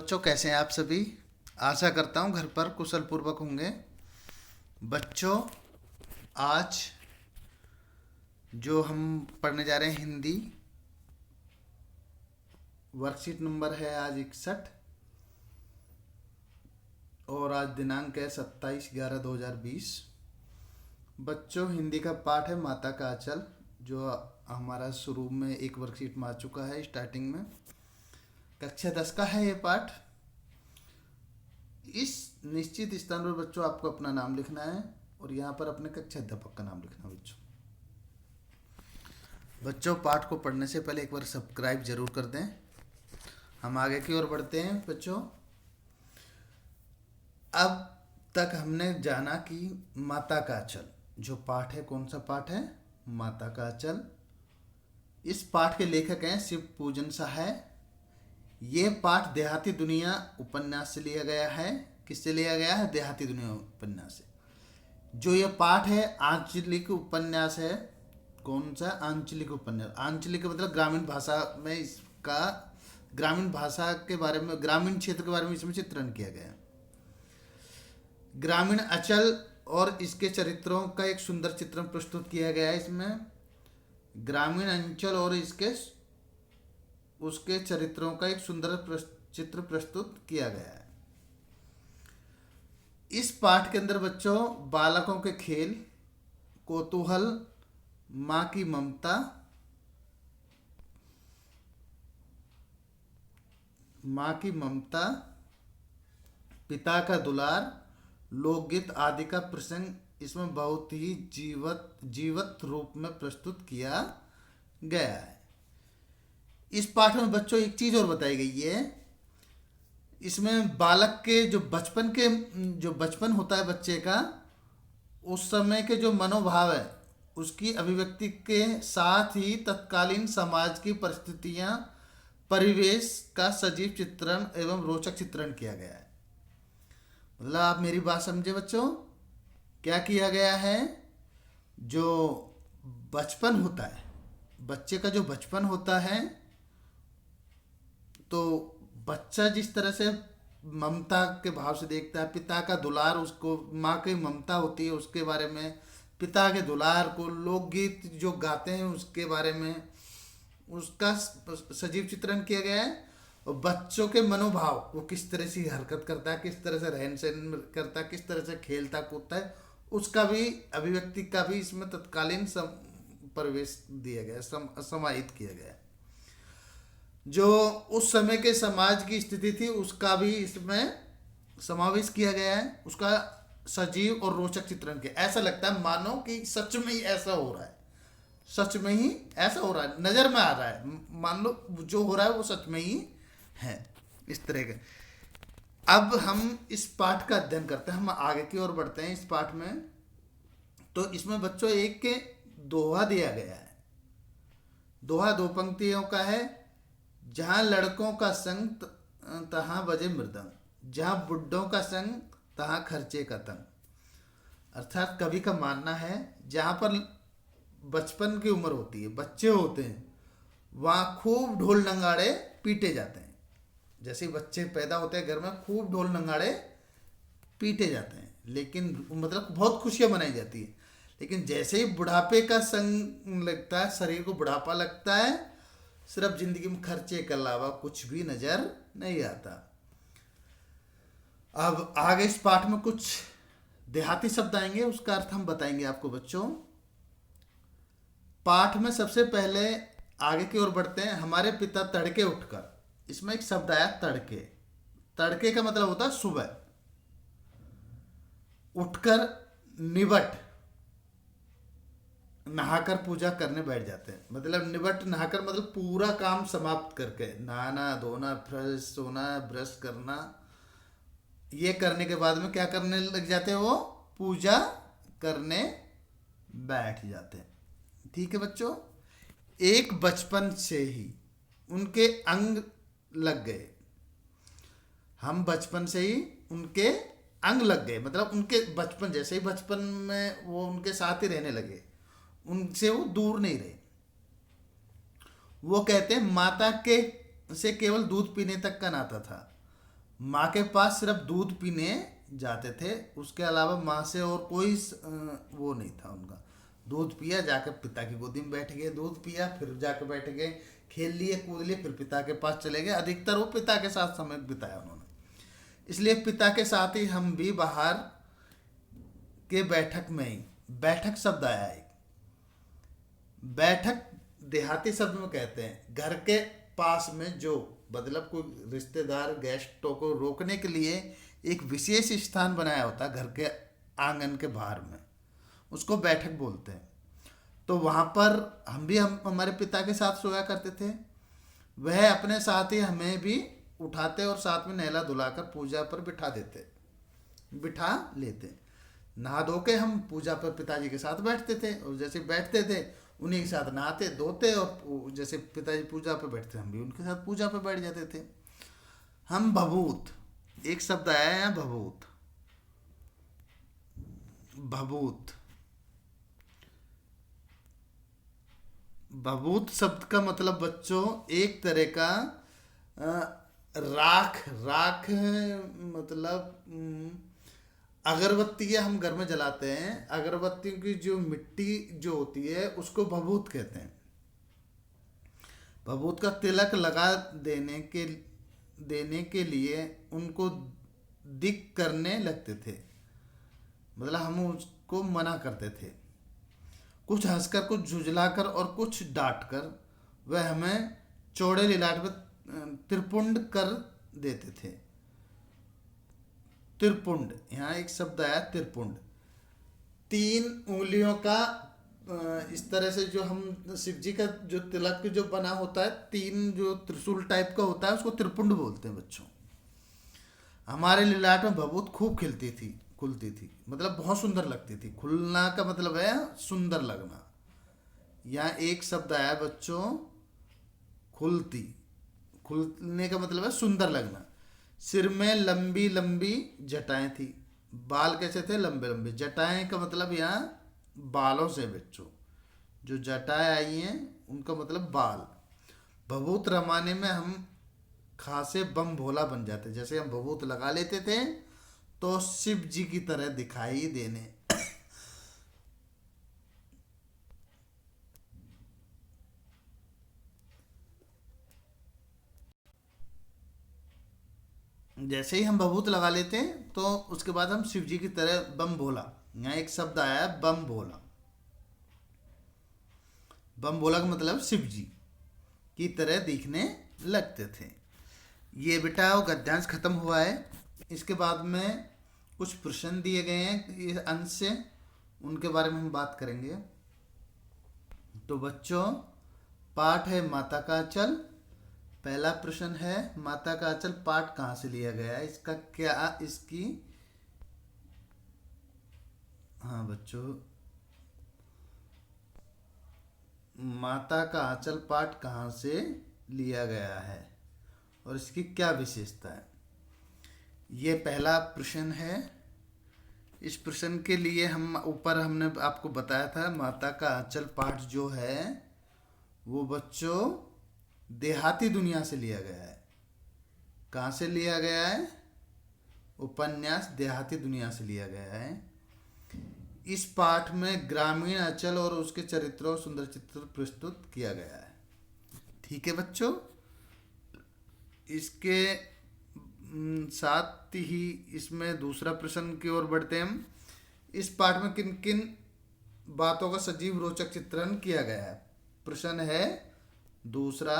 बच्चों, कैसे हैं आप सभी। आशा करता हूँ घर पर कुशल पूर्वक होंगे। बच्चों, आज जो हम पढ़ने जा रहे हैं हिंदी, वर्कशीट नंबर है आज 61 और आज दिनांक है 27/11/2020। बच्चों, हिंदी का पाठ है माता का आंचल, जो हमारा शुरू में एक वर्कशीट में आ चुका है। स्टार्टिंग में कक्षा 10 का है ये पाठ। इस निश्चित स्थान पर बच्चों आपको अपना नाम लिखना है और यहाँ पर अपने कक्षा अध्यापक का नाम लिखना है। बच्चों, पाठ को पढ़ने से पहले एक बार सब्सक्राइब जरूर कर दें। हम आगे की ओर बढ़ते हैं। बच्चों, अब तक हमने जाना कि माता का आंचल जो पाठ है, कौन सा पाठ है? माता का आंचल। इस पाठ के लेखक हैं शिव पूजन सहाय। ये पाठ देहाती दुनिया उपन्यास से लिया गया है। किससे लिया गया है? देहाती दुनिया उपन्यास से। जो ये पाठ है आंचलिक उपन्यास है। कौन सा? आंचलिक उपन्यास। आंचलिक मतलब ग्रामीण भाषा में इसका, ग्रामीण भाषा के बारे में, ग्रामीण क्षेत्र के बारे में इसमें चित्रण किया गया है। ग्रामीण अंचल और इसके चरित्रों का एक सुंदर चित्रण प्रस्तुत किया गया है इसमें। ग्रामीण अंचल और उसके चरित्रों का एक सुंदर चित्र प्रस्तुत किया गया है। इस पाठ के अंदर बच्चों बालकों के खेल, कौतूहल, माँ की ममता, पिता का दुलार, लोकगीत आदि का प्रसंग इसमें बहुत ही जीवत रूप में प्रस्तुत किया गया है। इस पाठ में बच्चों एक चीज और बताई गई है। इसमें बालक के जो बचपन होता है बच्चे का, उस समय के जो मनोभाव है उसकी अभिव्यक्ति के साथ ही तत्कालीन समाज की परिस्थितियां, परिवेश का सजीव चित्रण एवं रोचक चित्रण किया गया है। मतलब आप मेरी बात समझे बच्चों, क्या किया गया है? जो बचपन होता है, बच्चे का जो बचपन होता है, तो बच्चा जिस तरह से ममता के भाव से देखता है, पिता का दुलार, उसको माँ की ममता होती है उसके बारे में, पिता के दुलार को लोकगीत जो गाते हैं उसके बारे में, उसका सजीव चित्रण किया गया है। और बच्चों के मनोभाव, वो किस तरह से हरकत करता है, किस तरह से रहन सहन करता है, किस तरह से खेलता कूदता है, उसका भी अभिव्यक्ति का भी इसमें तत्कालीन परिवेश दिया गया, समाहित किया गया है। जो उस समय के समाज की स्थिति थी उसका भी इसमें समावेश किया गया है। उसका सजीव और रोचक चित्रण किया। ऐसा लगता है मानो कि सच में ही ऐसा हो रहा है, सच में ही ऐसा हो रहा है, नजर में आ रहा है, मान लो जो हो रहा है वो सच में ही है, इस तरह के। अब हम इस पाठ का अध्ययन करते हैं, हम आगे की ओर बढ़ते हैं इस पाठ में। तो इसमें बच्चों एक के दोहा दिया गया है। दोहा 2 पंक्तियों का है। जहाँ लड़कों का संग तहाँ बजे मृदंग, जहाँ बुड्ढों का संग तहाँ खर्चे का तंग। अर्थात कवि का मानना है जहाँ पर बचपन की उम्र होती है, बच्चे होते हैं, वहाँ खूब ढोल नगाड़े पीटे जाते हैं। जैसे बच्चे पैदा होते हैं घर में, खूब ढोल नगाड़े पीटे जाते हैं, लेकिन मतलब बहुत खुशियाँ मनाई जाती है। लेकिन जैसे ही बुढ़ापे का संग लगता है, शरीर को बुढ़ापा लगता है, सिर्फ जिंदगी में खर्चे के अलावा कुछ भी नजर नहीं आता। अब आगे इस पाठ में कुछ देहाती शब्द आएंगे, उसका अर्थ हम बताएंगे आपको बच्चों। पाठ में सबसे पहले आगे की ओर बढ़ते हैं। हमारे पिता तड़के उठकर, इसमें एक शब्द आया तड़के। तड़के का मतलब होता है सुबह। उठकर निबट, नहाकर पूजा करने बैठ जाते हैं। मतलब निबट, नहाकर मतलब पूरा काम समाप्त करके, नहाना धोना, फ्रेश होना, ब्रश करना, ये करने के बाद में क्या करने लग जाते हैं? वो पूजा करने बैठ जाते हैं। ठीक है बच्चों, एक बचपन से ही उनके अंग लग गए। हम बचपन से ही उनके अंग लग गए, मतलब उनके बचपन, जैसे ही बचपन में वो उनके साथ ही रहने लगे, उनसे वो दूर नहीं रहे। वो कहते हैं माता के से केवल दूध पीने तक का नाता था, माँ के पास सिर्फ दूध पीने जाते थे, उसके अलावा माँ से और कोई वो नहीं था उनका। दूध पिया, जाकर पिता की गोदी में बैठ गए, दूध पिया, फिर जाकर बैठ गए, खेल लिए कूद लिए, फिर पिता के पास चले गए। अधिकतर वो पिता के साथ समय बिताया उन्होंने। इसलिए पिता के साथ ही हम भी बाहर के बैठक में ही, बैठक शब्द आया है। बैठक देहाती शब्द में कहते हैं घर के पास में जो, मतलब कोई रिश्तेदार गेस्टों को रोकने के लिए एक विशेष स्थान बनाया होता है घर के आंगन के बाहर में, उसको बैठक बोलते हैं। तो वहाँ पर हम हमारे पिता के साथ सोया करते थे। वह अपने साथ ही हमें भी उठाते और साथ में नहला धुलाकर पूजा पर बिठा लेते। नहा धो के हम पूजा पर पिताजी के साथ बैठते थे, और जैसे बैठते थे उन्हीं के साथ नहाते धोते, और जैसे पिताजी पूजा पर बैठते हम भी उनके साथ पूजा पर बैठ जाते थे। हम भभूत, एक शब्द आया है भभूत। भभूत, भभूत शब्द का मतलब बच्चों एक तरह का अ, राख, राख है, मतलब अगरबत्तियाँ हम घर में जलाते हैं, अगरबत्तियों की जो मिट्टी जो होती है उसको भभूत कहते हैं। भभूत का तिलक लगा देने के लिए उनको दिक करने लगते थे, मतलब हम उसको मना करते थे। कुछ हंसकर, कुछ झुझलाकर और कुछ डांट कर वह हमें चौड़े लिलाट में त्रिपुंड कर देते थे। त्रिपुंड, यहाँ एक शब्द आया त्रिपुंड, तीन उंगलियों का इस तरह से जो हम शिव जी का जो तिलक जो बना होता है, तीन जो त्रिशूल टाइप का होता है उसको त्रिपुंड बोलते हैं बच्चों। हमारे लिलाट में भभूत खूब खिलती थी, खुलती थी, मतलब बहुत सुंदर लगती थी। खुलना का मतलब है सुंदर लगना। यहाँ एक शब्द आया है बच्चों खुलती, खुलने का मतलब है सुंदर लगना। सिर में लंबी लंबी जटाएं थी, बाल कैसे थे, लंबे लंबे। जटाएं का मतलब यहाँ बालों से बच्चों, जो जटाएं आई हैं उनका मतलब बाल। भभूत रमाने में हम खासे बम भोला बन जाते, जैसे हम भभूत लगा लेते थे तो शिव जी की तरह दिखाई देने। जैसे ही हम भभूत लगा लेते हैं तो उसके बाद हम शिव जी की तरह बम भोला, यहाँ एक शब्द आया है बम भोला। बम भोला का मतलब शिव जी की तरह दिखने लगते थे। ये बेटा वो गद्यांश खत्म हुआ है। इसके बाद में कुछ प्रश्न दिए गए हैं इस अंश से, उनके बारे में हम बात करेंगे। तो बच्चों पाठ है माता का अचल। पहला प्रश्न है माता का अचल पाठ कहाँ से लिया गया है, इसका क्या, इसकी, हाँ बच्चों, माता का आंचल पाठ कहाँ से लिया गया है और इसकी क्या विशेषता है, ये पहला प्रश्न है। इस प्रश्न के लिए हम ऊपर हमने आपको बताया था माता का आंचल पाठ जो है वो बच्चों देहाती दुनिया से लिया गया है। कहाँ से लिया गया है, उपन्यास देहाती दुनिया से लिया गया है। इस पाठ में ग्रामीण अंचल और उसके चरित्रों सुंदर चित्र प्रस्तुत किया गया है। ठीक है बच्चों, इसके साथ ही इसमें दूसरा प्रश्न की ओर बढ़ते हैं हम। इस पाठ में किन किन बातों का सजीव रोचक चित्रण किया गया है, प्रश्न है दूसरा,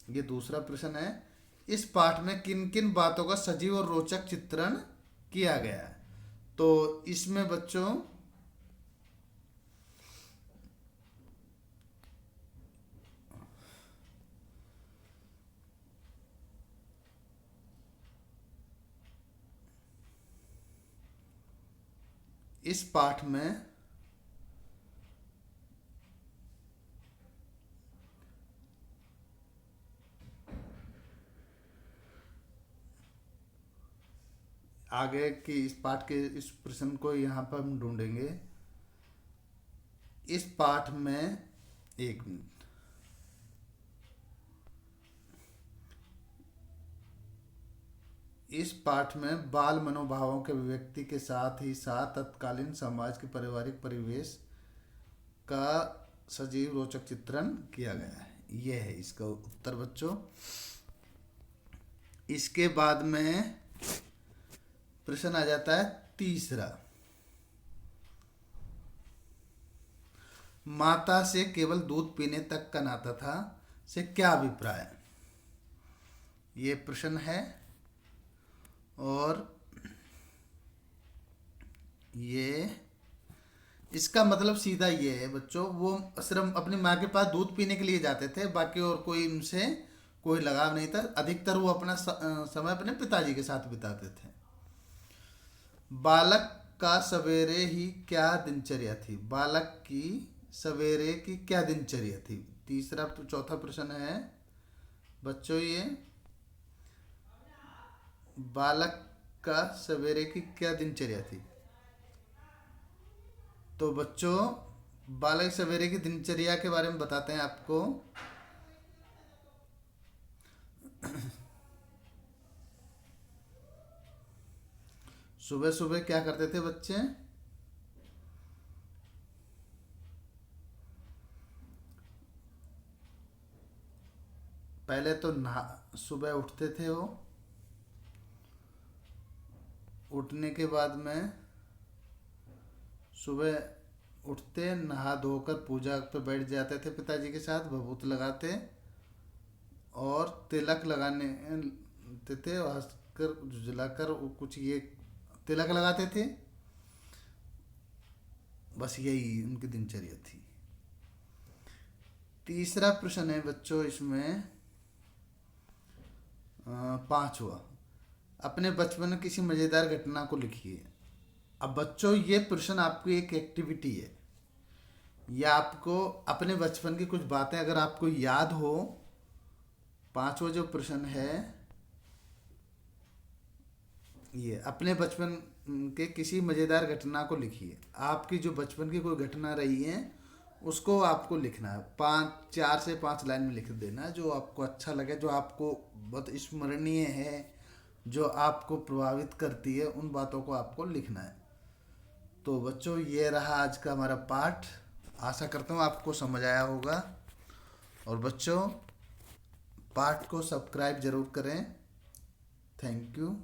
ये दूसरा प्रश्न है। इस पाठ में किन किन बातों का सजीव और रोचक चित्रण किया गया है, तो इसमें बच्चों इस पाठ में आगे की इस पाठ के इस प्रश्न को यहाँ पर हम ढूंढेंगे। इस पाठ में, एक मिनट, इस पाठ में बाल मनोभावों के अभिव्यक्ति के साथ ही साथ तत्कालीन समाज के पारिवारिक परिवेश का सजीव रोचक चित्रण किया गया है। यह है इसका उत्तर बच्चों। इसके बाद में प्रश्न आ जाता है तीसरा, माता से केवल दूध पीने तक का नाता था से क्या अभिप्राय है? ये प्रश्न है। और ये इसका मतलब सीधा ये है बच्चों, वो सिर्फ अपनी माँ के पास दूध पीने के लिए जाते थे, बाकी और कोई उनसे कोई लगाव नहीं था। अधिकतर वो अपना समय अपने पिताजी के साथ बिताते थे। बालक का सवेरे ही क्या दिनचर्या थी? बालक की सवेरे की क्या दिनचर्या थी? तीसरा तो चौथा प्रश्न है बच्चों, ये बालक का सवेरे की क्या दिनचर्या थी? तो बच्चों बालक सवेरे की दिनचर्या के बारे में बताते हैं आपको। सुबह सुबह क्या करते थे बच्चे? पहले तो नहा सुबह उठते थे वो, उठने के बाद में सुबह उठते नहा धोकर पूजा पे बैठ जाते थे पिताजी के साथ, भभूत लगाते और तिलक लगाने थे, हंसकर झुलाकर कुछ ये तिलक लगाते थे। बस यही उनकी दिनचर्या थी। तीसरा प्रश्न है बच्चों इसमें पांचवा, अपने बचपन में किसी मज़ेदार घटना को लिखिए। अब बच्चों ये प्रश्न आपकी एक एक्टिविटी है, या आपको अपने बचपन की कुछ बातें अगर आपको याद हो। पांचवा जो प्रश्न है ये, अपने बचपन के किसी मज़ेदार घटना को लिखिए। आपकी जो बचपन की कोई घटना रही है उसको आपको लिखना है। 4 से 5 लाइन में लिख देना, जो आपको अच्छा लगे, जो आपको बहुत स्मरणीय है, जो आपको प्रभावित करती है, उन बातों को आपको लिखना है। तो बच्चों ये रहा आज का हमारा पाठ। आशा करता हूँ आपको समझ आया होगा। और बच्चों पाठ को सब्सक्राइब ज़रूर करें। Thank you.